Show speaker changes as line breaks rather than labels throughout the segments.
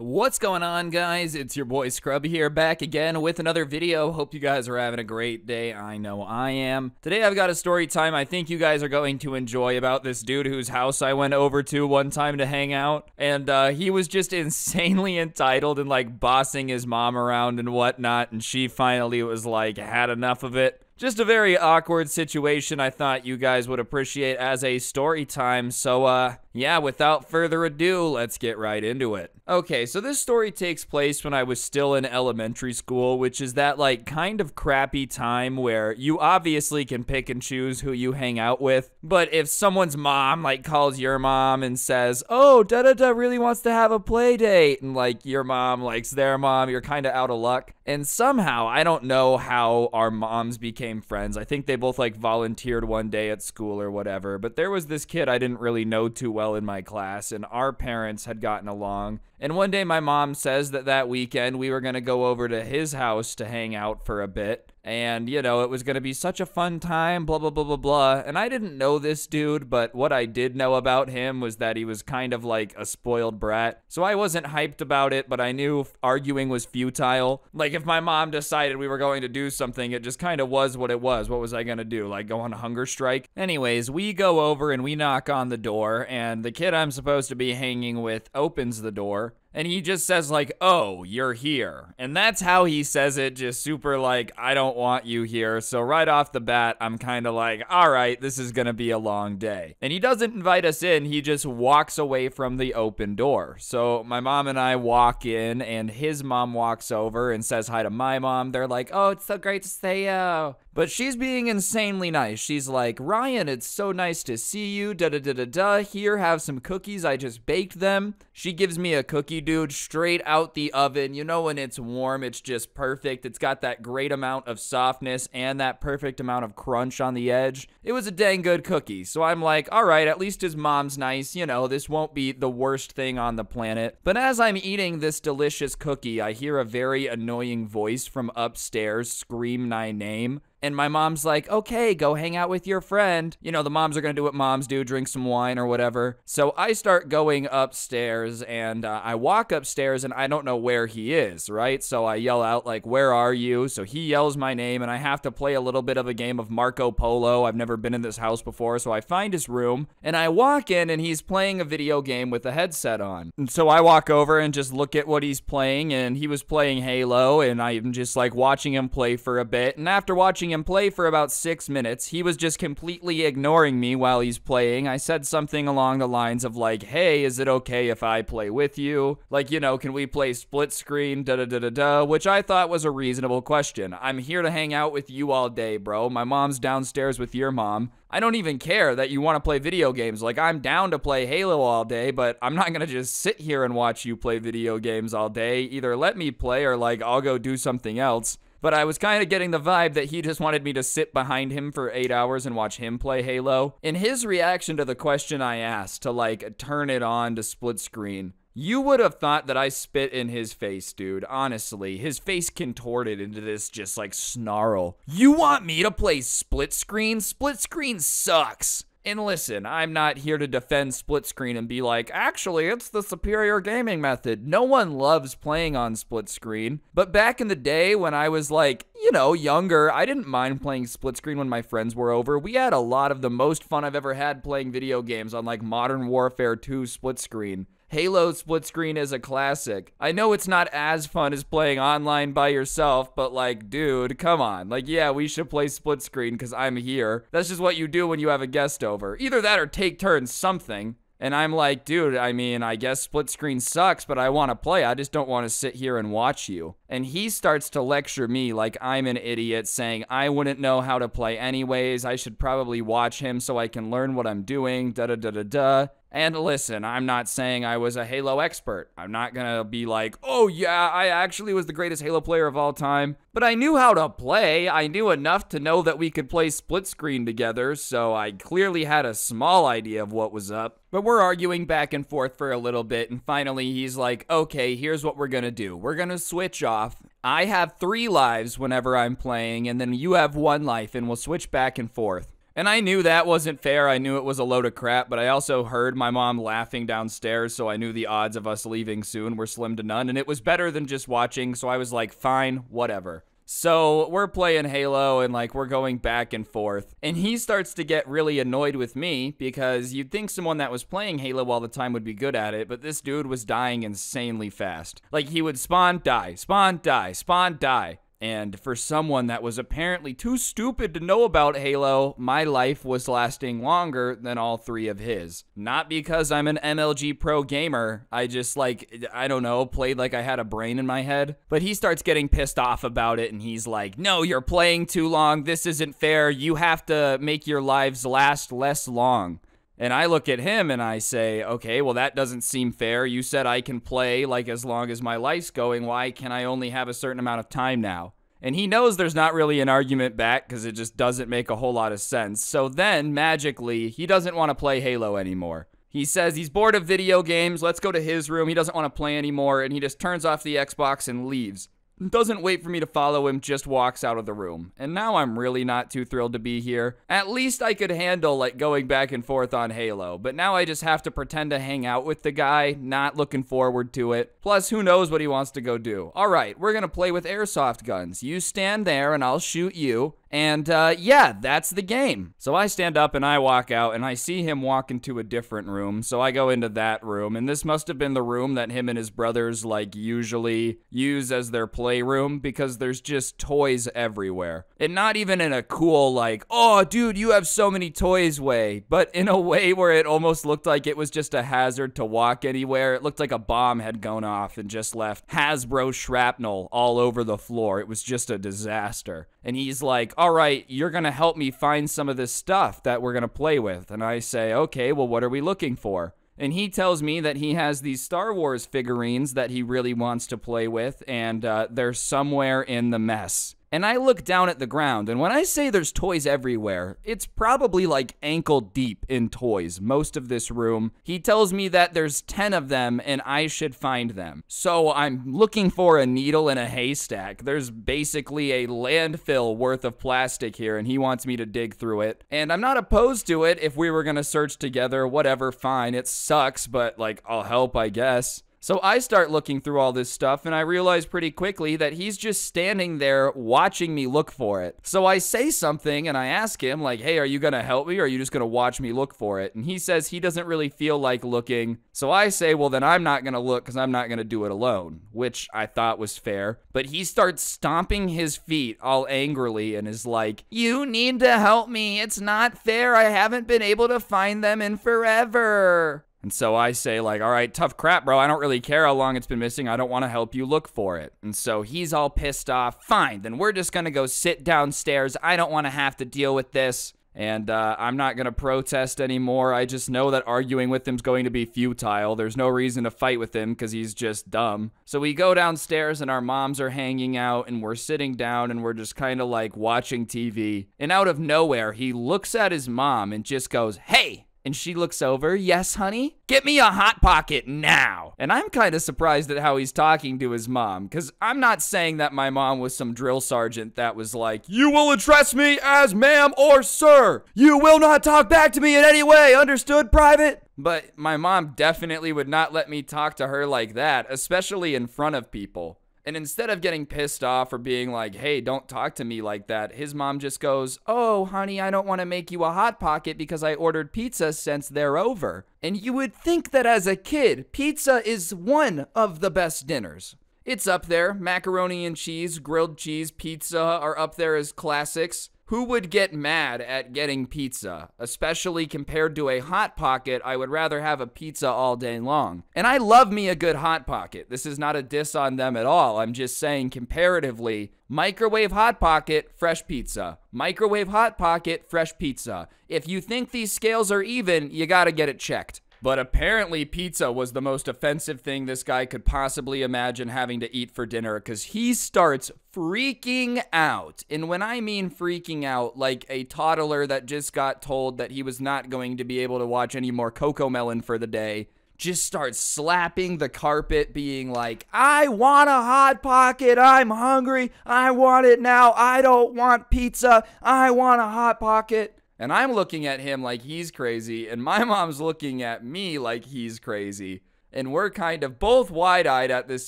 What's going on, guys? It's your boy Scrub here, back again with another video. Hope you guys are having a great day. I know I am. Today I've got a story time I think you guys are going to enjoy about this dude whose house I went over to one time to hang out. And he was just insanely entitled and like bossing his mom around and whatnot. And she finally was like, had enough of it. Just a very awkward situation I thought you guys would appreciate as a story time. So, yeah, without further ado, let's get right into it. Okay, so this story takes place when I was still in elementary school, which is that, like, kind of crappy time where you obviously can pick and choose who you hang out with. But if someone's mom, like, calls your mom and says, oh, da-da-da really wants to have a play date, and, like, your mom likes their mom, you're kind of out of luck. And somehow, I don't know how our moms became friends. I think they both, like, volunteered one day at school or whatever. But there was this kid I didn't really know too well in my class, and our parents had gotten along. And one day my mom says that weekend we were going to go over to his house to hang out for a bit. And, you know, it was going to be such a fun time, blah, blah, blah, blah, blah. And I didn't know this dude, but what I did know about him was that he was kind of like a spoiled brat. So I wasn't hyped about it, but I knew arguing was futile. Like, if my mom decided we were going to do something, it just kind of was what it was. What was I going to do? Like, go on a hunger strike? Anyways, we go over and we knock on the door, and the kid I'm supposed to be hanging with opens the door. And he just says, like, oh, you're here. And that's how he says it, just super like, I don't want you here. So right off the bat, I'm kind of like, all right, this is going to be a long day. And he doesn't invite us in. He just walks away from the open door. So my mom and I walk in, and his mom walks over and says hi to my mom. They're like, oh, it's so great to see you. But she's being insanely nice. She's like, Ryan, it's so nice to see you, da-da-da-da-da. Here, have some cookies. I just baked them. She gives me a cookie, dude, straight out the oven. You know, when it's warm, it's just perfect. It's got that great amount of softness and that perfect amount of crunch on the edge. It was a dang good cookie. So I'm like, all right, at least his mom's nice. You know, this won't be the worst thing on the planet. But as I'm eating this delicious cookie, I hear a very annoying voice from upstairs scream my name. And my mom's like, okay, go hang out with your friend. You know, the moms are going to do what moms do, drink some wine or whatever. So I start going upstairs, and I walk upstairs, and I don't know where he is, right? So I yell out, like, where are you? So he yells my name, and I have to play a little bit of a game of Marco Polo. I've never been in this house before, so I find his room, and I walk in, and he's playing a video game with a headset on. And so I walk over and just look at what he's playing, and he was playing Halo, and I'm just, like, watching him play for a bit. And after watching him play for about 6 minutes, he was just completely ignoring me while he's playing. I said something along the lines of like, hey, is it okay if I play with you? Like, you know, can we play split screen, da-da-da-da-da, which I thought was a reasonable question. I'm here to hang out with you all day, bro. My mom's downstairs with your mom. I don't even care that you want to play video games. Like, I'm down to play Halo all day, but I'm not going to just sit here and watch you play video games all day. Either let me play or, like, I'll go do something else. But I was kind of getting the vibe that he just wanted me to sit behind him for 8 hours and watch him play Halo. In his reaction to the question I asked to, like, turn it on to split screen, you would have thought that I spit in his face, dude. Honestly, his face contorted into this just, like, snarl. You want me to play split screen? Split screen sucks. And listen, I'm not here to defend split screen and be like, actually, it's the superior gaming method. No one loves playing on split screen. But back in the day when I was like, you know, younger, I didn't mind playing split screen when my friends were over. We had a lot of the most fun I've ever had playing video games on like Modern Warfare 2 split screen. Halo split screen is a classic. I know it's not as fun as playing online by yourself, but like, dude, come on. Like, yeah, we should play split screen because I'm here. That's just what you do when you have a guest over. Either that or take turns something. And I'm like, dude, I mean, I guess split screen sucks, but I want to play. I just don't want to sit here and watch you. And he starts to lecture me like I'm an idiot, saying I wouldn't know how to play anyways. I should probably watch him so I can learn what I'm doing, da-da-da-da-da. And listen, I'm not saying I was a Halo expert. I'm not gonna be like, oh yeah, I actually was the greatest Halo player of all time. But I knew how to play. I knew enough to know that we could play split screen together, so I clearly had a small idea of what was up. But we're arguing back and forth for a little bit, and finally he's like, okay, here's what we're gonna do. We're gonna switch off. I have 3 lives whenever I'm playing, and then you have 1 life, and we'll switch back and forth. And I knew that wasn't fair. I knew it was a load of crap, but I also heard my mom laughing downstairs, so I knew the odds of us leaving soon were slim to none, and it was better than just watching, so I was like, fine, whatever. So we're playing Halo and like we're going back and forth, and he starts to get really annoyed with me because you'd think someone that was playing Halo all the time would be good at it, but this dude was dying insanely fast. Like he would spawn, die, spawn, die, spawn, die. And for someone that was apparently too stupid to know about Halo, my life was lasting longer than all three of his. Not because I'm an MLG pro gamer, I just like, I don't know, played like I had a brain in my head. But he starts getting pissed off about it and he's like, no, you're playing too long, this isn't fair, you have to make your lives last less long. And I look at him and I say, okay, well that doesn't seem fair. You said I can play like as long as my life's going. Why can I only have a certain amount of time now? And he knows there's not really an argument back because it just doesn't make a whole lot of sense. So then, magically, he doesn't want to play Halo anymore. He says he's bored of video games. Let's go to his room. He doesn't want to play anymore. And he just turns off the Xbox and leaves. Doesn't wait for me to follow him, just walks out of the room. And now I'm really not too thrilled to be here. At least I could handle like going back and forth on Halo, but now I just have to pretend to hang out with the guy, not looking forward to it. Plus, who knows what he wants to go do. All right, we're gonna play with airsoft guns. You stand there and I'll shoot you. And yeah, that's the game. So I stand up and I walk out and I see him walk into a different room. So I go into that room, and this must have been the room that him and his brothers like usually use as their playroom because there's just toys everywhere. And not even in a cool like, oh dude, you have so many toys way, but in a way where it almost looked like it was just a hazard to walk anywhere. It looked like a bomb had gone off and just left Hasbro shrapnel all over the floor. It was just a disaster. And he's like, all right, you're going to help me find some of this stuff that we're going to play with. And I say, okay, well, what are we looking for? And he tells me that he has these Star Wars figurines that he really wants to play with, and they're somewhere in the mess. And I look down at the ground, and when I say there's toys everywhere, it's probably like ankle deep in toys, most of this room. He tells me that there's 10 of them, and I should find them. So I'm looking for a needle in a haystack. There's basically a landfill worth of plastic here, and he wants me to dig through it. And I'm not opposed to it if we were gonna search together, whatever, fine. It sucks, but like, I'll help, I guess. So I start looking through all this stuff, and I realize pretty quickly that he's just standing there watching me look for it. So I say something, and I ask him, like, hey, are you gonna help me, or are you just gonna watch me look for it? And he says he doesn't really feel like looking. So I say, well, then I'm not gonna look, because I'm not gonna do it alone, which I thought was fair. But he starts stomping his feet all angrily and is like, you need to help me. It's not fair. I haven't been able to find them in forever. And so I say like, all right, tough crap, bro. I don't really care how long it's been missing. I don't want to help you look for it. And so he's all pissed off. Fine, then we're just going to go sit downstairs. I don't want to have to deal with this. And I'm not going to protest anymore. I just know that arguing with him's going to be futile. There's no reason to fight with him because he's just dumb. So we go downstairs and our moms are hanging out and we're sitting down and we're just kind of like watching TV. And out of nowhere, he looks at his mom and just goes, hey! And she looks over, yes, honey? Get me a Hotpocket now. And I'm kind of surprised at how he's talking to his mom, because I'm not saying that my mom was some drill sergeant that was like, you will address me as ma'am or sir. You will not talk back to me in any way, understood, private? But my mom definitely would not let me talk to her like that, especially in front of people. And instead of getting pissed off or being like, hey, don't talk to me like that, his mom just goes, oh, honey, I don't want to make you a Hot Pocket because I ordered pizza since they're over. And you would think that as a kid, pizza is one of the best dinners. It's up there. Macaroni and cheese, grilled cheese, pizza are up there as classics. Who would get mad at getting pizza? Especially compared to a Hot Pocket, I would rather have a pizza all day long. And I love me a good Hot Pocket. This is not a diss on them at all. I'm just saying comparatively, microwave Hot Pocket, fresh pizza. Microwave Hot Pocket, fresh pizza. If you think these scales are even, you gotta get it checked. But apparently pizza was the most offensive thing this guy could possibly imagine having to eat for dinner, because he starts freaking out. And when I mean freaking out, like a toddler that just got told that he was not going to be able to watch any more Cocomelon for the day, just starts slapping the carpet, being like, I want a Hot Pocket, I'm hungry, I want it now, I don't want pizza, I want a Hot Pocket. And I'm looking at him like he's crazy, and my mom's looking at me like he's crazy. And we're kind of both wide-eyed at this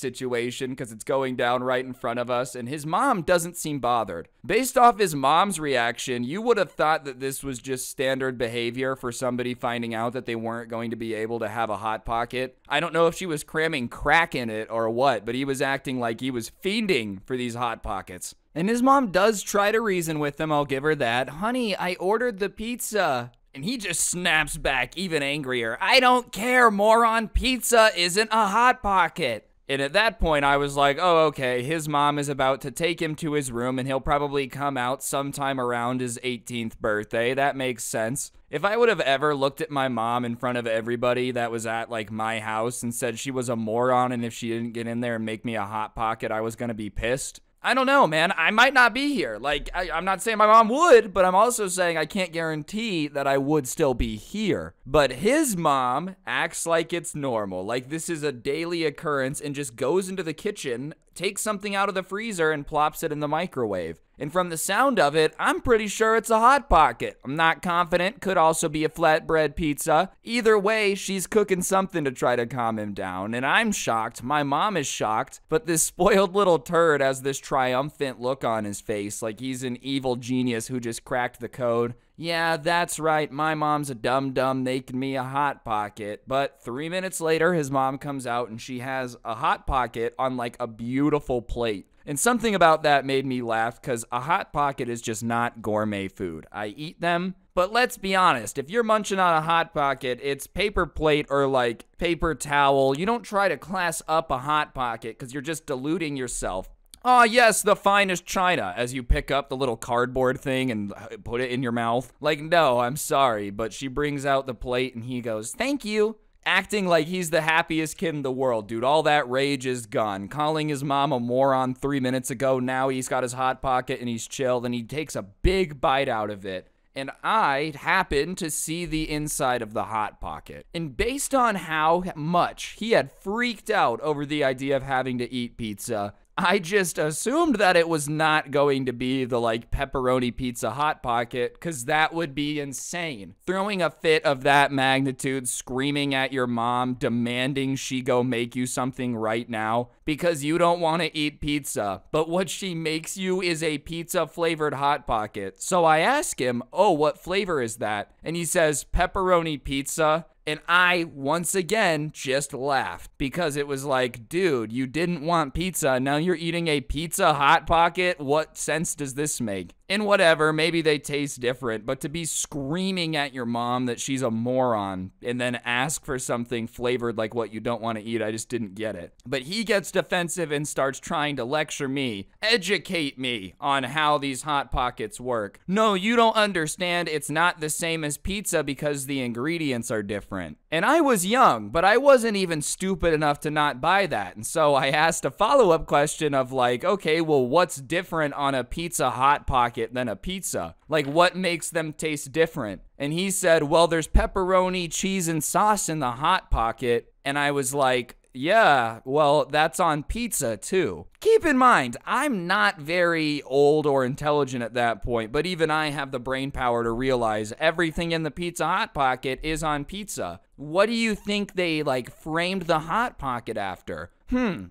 situation because it's going down right in front of us, and his mom doesn't seem bothered. Based off his mom's reaction, you would have thought that this was just standard behavior for somebody finding out that they weren't going to be able to have a Hot Pocket. I don't know if she was cramming crack in it or what, but he was acting like he was fiending for these Hot Pockets. And his mom does try to reason with him, I'll give her that. Honey, I ordered the pizza. And he just snaps back even angrier. I don't care, moron. Pizza isn't a Hot Pocket. And at that point, I was like, oh, okay, his mom is about to take him to his room, and he'll probably come out sometime around his 18th birthday. That makes sense. If I would have ever looked at my mom in front of everybody that was at, like, my house and said she was a moron, and if she didn't get in there and make me a Hot Pocket, I was gonna be pissed. I don't know, man. I might not be here. Like, I'm not saying my mom would, but I'm also saying I can't guarantee that I would still be here. But his mom acts like it's normal, like this is a daily occurrence, and just goes into the kitchen, takes something out of the freezer, and plops it in the microwave. And from the sound of it, I'm pretty sure it's a Hot Pocket. I'm not confident. Could also be a flatbread pizza. Either way, she's cooking something to try to calm him down. And I'm shocked. My mom is shocked. But this spoiled little turd has this triumphant look on his face, like he's an evil genius who just cracked the code. Yeah, that's right. My mom's a dum-dum making me a Hot Pocket. But 3 minutes later, his mom comes out and she has a Hot Pocket on like a beautiful plate. And something about that made me laugh because a Hot Pocket is just not gourmet food. I eat them, but let's be honest. If you're munching on a Hot Pocket, it's paper plate or like paper towel. You don't try to class up a Hot Pocket because you're just deluding yourself. Oh, yes, the finest china, as you pick up the little cardboard thing and put it in your mouth. Like, no, I'm sorry, but she brings out the plate and he goes, thank you. Acting like he's the happiest kid in the world, dude. All that rage is gone. Calling his mom a moron 3 minutes ago. Now he's got his Hot Pocket and he's chilled and he takes a big bite out of it. And I happened to see the inside of the Hot Pocket. And based on how much he had freaked out over the idea of having to eat pizza, I just assumed that it was not going to be the, like, pepperoni pizza Hot Pocket, because that would be insane. Throwing a fit of that magnitude, screaming at your mom, demanding she go make you something right now, because you don't want to eat pizza, but what she makes you is a pizza-flavored Hot Pocket. So I ask him, oh, what flavor is that? And he says, pepperoni pizza. And I, once again, just laughed because it was like, dude, you didn't want pizza. Now you're eating a pizza Hot Pocket? What sense does this make? And whatever, maybe they taste different, but to be screaming at your mom that she's a moron and then ask for something flavored like what you don't want to eat, I just didn't get it. But he gets defensive and starts trying to lecture me, educate me on how these Hot Pockets work. No, you don't understand. It's not the same as pizza because the ingredients are different. And I was young, but I wasn't even stupid enough to not buy that. And so I asked a follow-up question of like, okay, well, what's different on a pizza Hot Pocket than a pizza? Like, what makes them taste different? And he said, well, there's pepperoni, cheese, and sauce in the Hot Pocket. And I was like, yeah, well, that's on pizza too. Keep in mind, I'm not very old or intelligent at that point, but even I have the brain power to realize everything in the Pizza Hot Pocket is on pizza. What do you think they, like, framed the Hot Pocket after?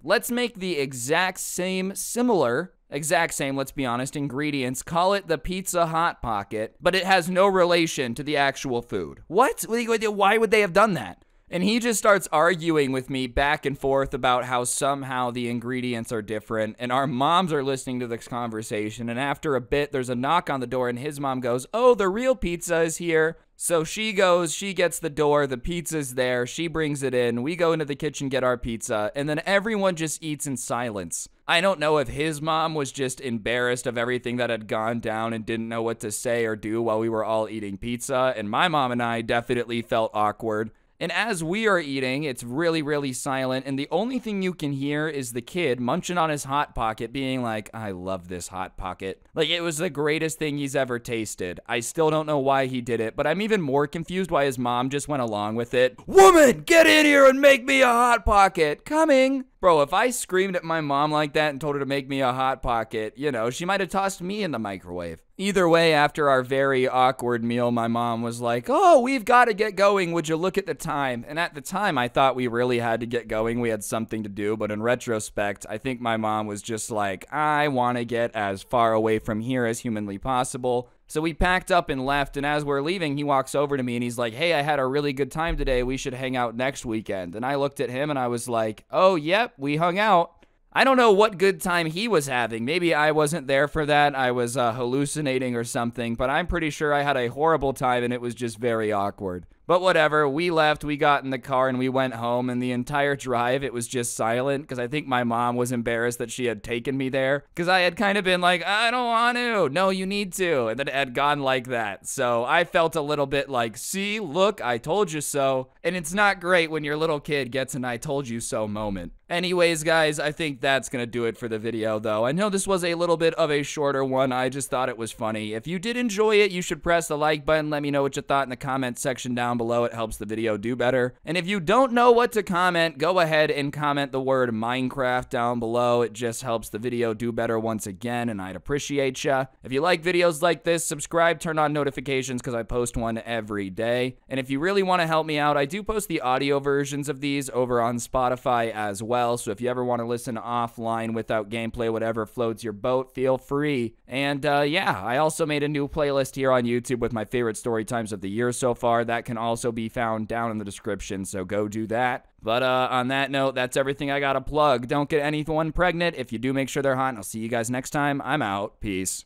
Let's make the exact same, let's be honest, ingredients, call it the Pizza Hot Pocket, but it has no relation to the actual food. What? Why would they have done that? And he just starts arguing with me back and forth about how somehow the ingredients are different, and our moms are listening to this conversation, and after a bit, there's a knock on the door, and his mom goes, oh, the real pizza is here. So she goes, she gets the door, the pizza's there, she brings it in, we go into the kitchen, get our pizza, and then everyone just eats in silence. I don't know if his mom was just embarrassed of everything that had gone down and didn't know what to say or do while we were all eating pizza, and my mom and I definitely felt awkward. And as we are eating, it's really, really silent, and the only thing you can hear is the kid munching on his Hot Pocket being like, I love this Hot Pocket. Like, it was the greatest thing he's ever tasted. I still don't know why he did it, but I'm even more confused why his mom just went along with it. Woman, get in here and make me a Hot Pocket. Coming. Bro, if I screamed at my mom like that and told her to make me a Hot Pocket, you know, she might have tossed me in the microwave. Either way, after our very awkward meal, my mom was like, "Oh, we've got to get going. Would you look at the time?" And at the time, I thought we really had to get going. We had something to do. But in retrospect, I think my mom was just like, "I want to get as far away from here as humanly possible." So we packed up and left, and as we're leaving, he walks over to me and he's like, "Hey, I had a really good time today. We should hang out next weekend." And I looked at him and I was like, "Oh, yep, we hung out." I don't know what good time he was having. Maybe I wasn't there for that. I was hallucinating or something, but I'm pretty sure I had a horrible time and it was just very awkward. But whatever, we left, we got in the car, and we went home, and the entire drive, it was just silent, because I think my mom was embarrassed that she had taken me there, because I had kind of been like, "I don't want to. No, you need to," and then it had gone like that. So I felt a little bit like, "See, look, I told you so," and it's not great when your little kid gets an "I told you so" moment. Anyways, guys, I think that's gonna do it for the video, though. I know this was a little bit of a shorter one. I just thought it was funny. If you did enjoy it, you should press the like button. Let me know what you thought in the comment section down below. It helps the video do better. And if you don't know what to comment, go ahead and comment the word Minecraft down below. It just helps the video do better once again, and I'd appreciate ya. If you like videos like this, subscribe, turn on notifications, because I post one every day. And if you really want to help me out, I do post the audio versions of these over on Spotify as well. So if you ever want to listen offline without gameplay, whatever floats your boat, feel free. And yeah, I also made a new playlist here on YouTube with my favorite story times of the year so far. That can also be found down in the description, so go do that. But on that note, that's everything I gotta plug. Don't get anyone pregnant. If you do, make sure they're hot, and I'll see you guys next time. I'm out. Peace.